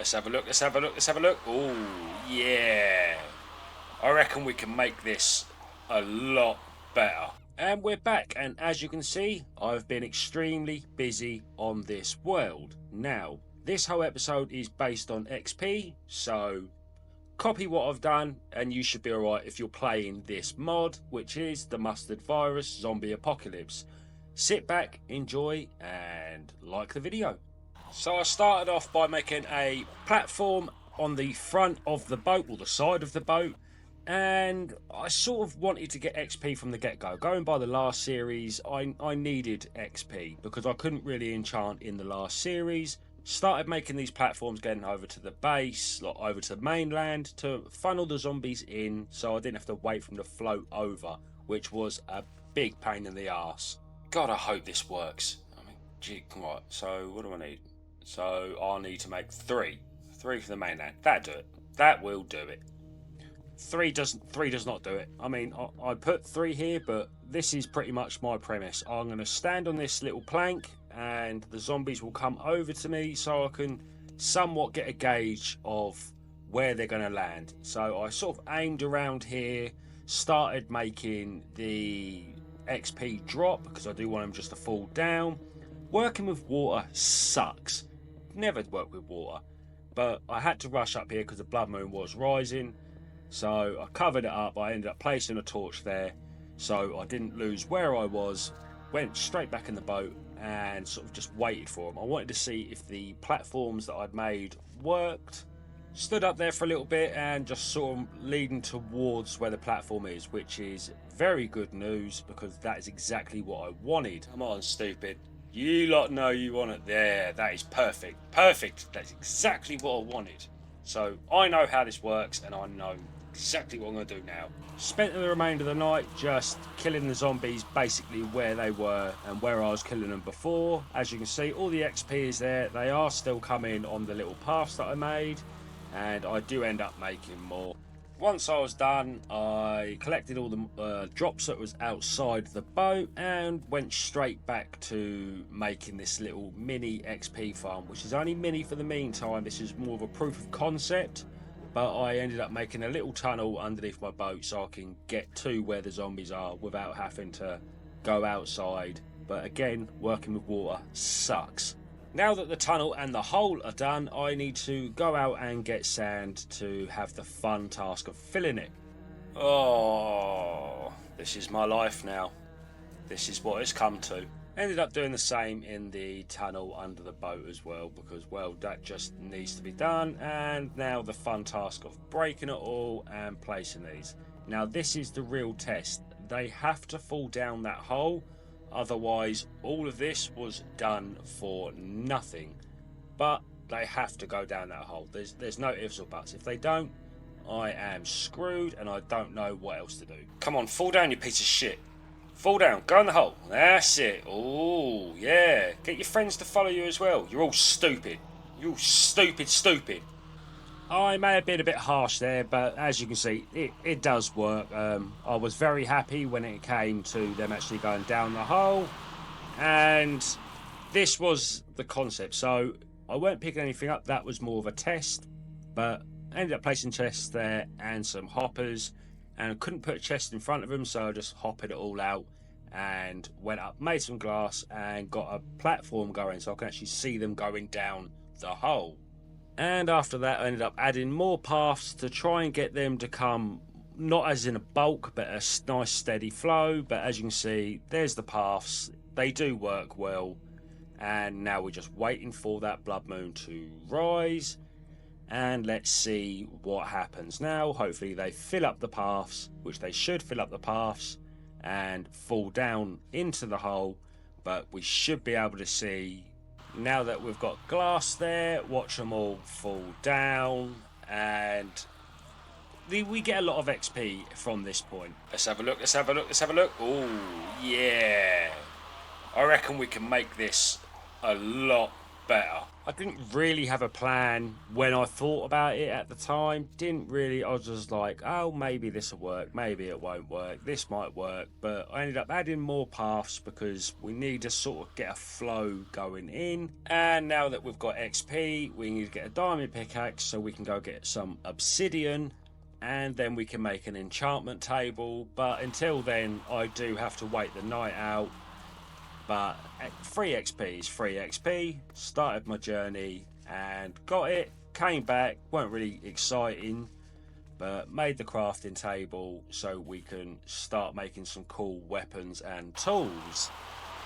Let's have a look, let's have a look, let's have a look. Oh, yeah. I reckon we can make this a lot better. And we're back, and as you can see, I've been extremely busy on this world. Now, this whole episode is based on XP, so copy what I've done and you should be alright if you're playing this mod, which is the Mustard Virus Zombie Apocalypse. Sit back, enjoy, and like the video. So I started off by making a platform on the front of the boat, or the side of the boat, and I sort of wanted to get XP from the get-go. Going by the last series, I needed XP because I couldn't really enchant in the last series. Started making these platforms, getting over to the base, like over to the mainland, to funnel the zombies in so I didn't have to wait for them to float over, which was a big pain in the arse. God, I hope this works. I mean, gee, right, so what do I need? So I'll need to make three for the mainland. That'll do it. That will do it. Three does not do it. I mean, I put 3 here, but this is pretty much my premise. I'm going to stand on this little plank and the zombies will come over to me so I can somewhat get a gauge of where they're going to land. So I sort of aimed around here, started making the XP drop because I do want them just to fall down. Working with water sucks. Never work with water. But I had to rush up here because the blood moon was rising. So I covered it up. I ended up placing a torch there so I didn't lose where I was. Went straight back in the boat and sort of just waited for them. I wanted to see if the platforms that I'd made worked. Stood up there for a little bit and just sort of leading towards where the platform is, which is very good news because that is exactly what I wanted. Come on, stupid. You lot know you want it there. That is perfect. Perfect. That's exactly what I wanted. So I know how this works and I know exactly what I'm going to do now. Spent the remainder of the night just killing the zombies basically where they were and where I was killing them before. As you can see, all the XP is there. They are still coming on the little paths that I made, and I do end up making more. Once I was done, I collected all the drops that was outside the boat and went straight back to making this little mini XP farm, which is only mini for the meantime. This is more of a proof of concept, but I ended up making a little tunnel underneath my boat so I can get to where the zombies are without having to go outside. But again, working with water sucks. Now that the tunnel and the hole are done, I need to go out and get sand to have the fun task of filling it. Oh, this is my life now. This is what it's come to. Ended up doing the same in the tunnel under the boat as well because, well, that just needs to be done. And now the fun task of breaking it all and placing these. Now this is the real test. They have to fall down that hole. Otherwise, all of this was done for nothing. But they have to go down that hole. There's no ifs or buts. If they don't, I am screwed and I don't know what else to do. Come on, fall down, you piece of shit. Fall down, go in the hole. That's it. Oh, yeah. Get your friends to follow you as well. You're all stupid. You're all stupid. I may have been a bit harsh there, but as you can see, it does work. I was very happy when it came to them actually going down the hole, and this was the concept. So I weren't picking anything up. That was more of a test, but I ended up placing chests there and some hoppers, and I couldn't put a chest in front of them, so I just hopped it all out and went up, made some glass, and got a platform going so I can actually see them going down the hole. And after that, I ended up adding more paths to try and get them to come, not as in a bulk, but a nice steady flow. But as you can see, there's the paths. They do work well. And now we're just waiting for that blood moon to rise. And let's see what happens now. Hopefully they fill up the paths, which they should fill up the paths, and fall down into the hole. But we should be able to see, now that we've got glass there, watch them all fall down, and we get a lot of XP from this point. Let's have a look, let's have a look, let's have a look. Oh, yeah. I reckon we can make this a lot better. I didn't really have a plan when I thought about it at the time. Didn't really. I was just like, oh, maybe this will work, maybe it won't work, this might work. But I ended up adding more paths because we need to sort of get a flow going in. And now that we've got XP, we need to get a diamond pickaxe so we can go get some obsidian. And then we can make an enchantment table. But until then, I do have to wait the night out. But free XP is free XP. Started my journey and got it. Came back, weren't really exciting, but made the crafting table so we can start making some cool weapons and tools.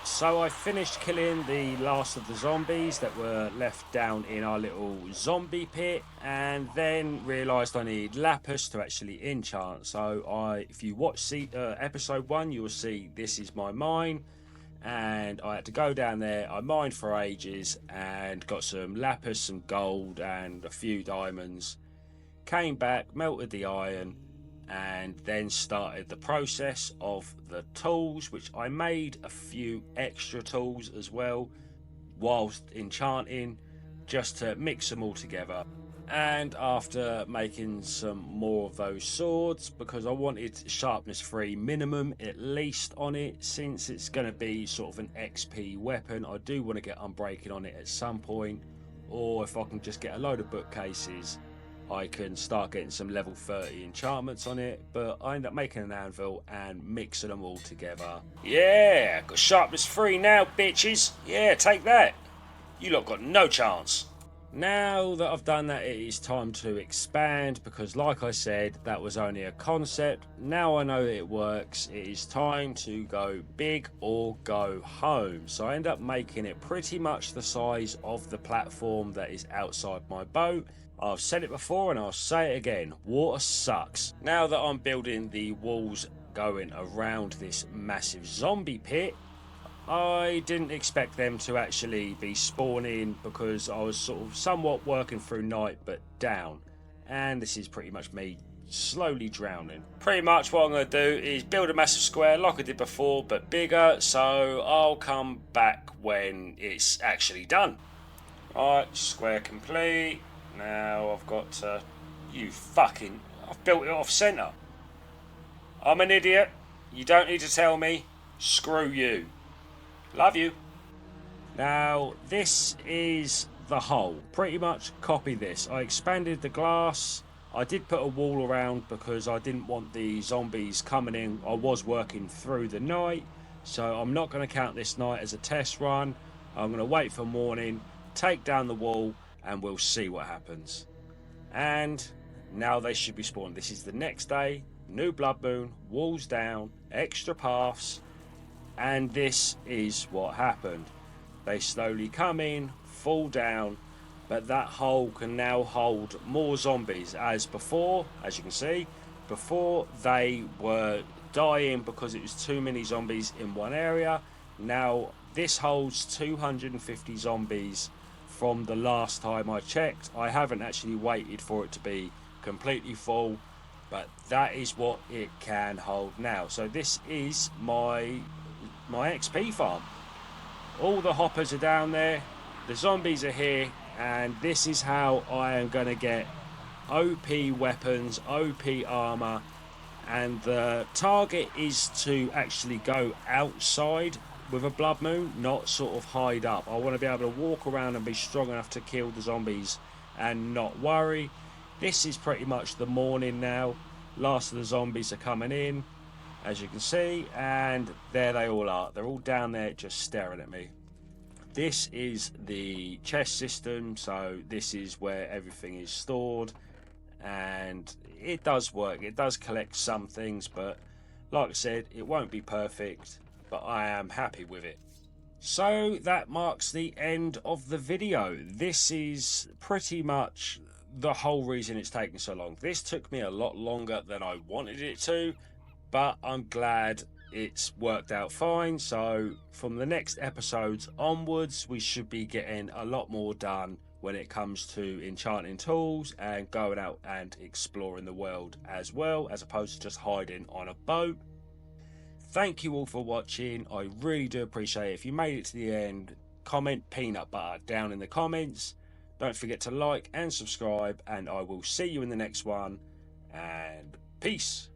So I finished killing the last of the zombies that were left down in our little zombie pit, and then realised I need lapis to actually enchant. So if you watch episode 1, you will see this is my mine. And I had to go down there. I mined for ages and got some lapis, some gold and a few diamonds. Came back, melted the iron, and then started the process of the tools, which I made a few extra tools as well whilst enchanting, just to mix them all together. And after making some more of those swords, because I wanted sharpness 3 minimum at least on it, since it's going to be sort of an XP weapon, I do want to get unbreaking on it at some point. Or if I can just get a load of bookcases, I can start getting some level 30 enchantments on it. But I end up making an anvil and mixing them all together. Yeah, got sharpness 3 now, bitches. Yeah, take that. You lot got no chance. Now that I've done that, it is time to expand, because like I said, that was only a concept. Now I know it works, it is time to go big or go home. So I end up making it pretty much the size of the platform that is outside my boat. I've said it before and I'll say it again, water sucks. Now that I'm building the walls going around this massive zombie pit, I didn't expect them to actually be spawning, because I was sort of somewhat working through night but down, and this is pretty much me slowly drowning. Pretty much what I'm going to do is build a massive square like I did before but bigger, so I'll come back when it's actually done. Alright, square complete. Now I've got to... I've built it off centre. I'm an idiot. You don't need to tell me. Screw you. Love you. Now this is the hole. Pretty much copy this. I expanded the glass. I did put a wall around because I didn't want the zombies coming in. I was working through the night, so I'm not going to count this night as a test run. I'm going to wait for morning, take down the wall, and we'll see what happens. And now they should be spawned. This is the next day. New blood moon, walls down, extra paths. And this is what happened. They slowly come in, fall down, but that hole can now hold more zombies. As before, as you can see, before they were dying because it was too many zombies in one area. Now this holds 250 zombies from the last time I checked. I haven't actually waited for it to be completely full, but that is what it can hold now. So this is my XP farm. All the hoppers are down there, the zombies are here, and this is how I am going to get OP weapons, OP armor, and the target is to actually go outside with a blood moon, not sort of hide up. I want to be able to walk around and be strong enough to kill the zombies and not worry. This is pretty much the morning now. Last of the zombies are coming in, as you can see, and there they all are. They're all down there just staring at me. This is the chest system, so this is where everything is stored, and it does work. It does collect some things, but like I said, it won't be perfect, but I am happy with it. So that marks the end of the video. This is pretty much the whole reason it's taking so long. This took me a lot longer than I wanted it to, but I'm glad it's worked out fine. So from the next episodes onwards, we should be getting a lot more done when it comes to enchanting tools and going out and exploring the world as well, as opposed to just hiding on a boat. Thank you all for watching. I really do appreciate it. If you made it to the end, comment peanut butter down in the comments. Don't forget to like and subscribe, and I will see you in the next one, and peace.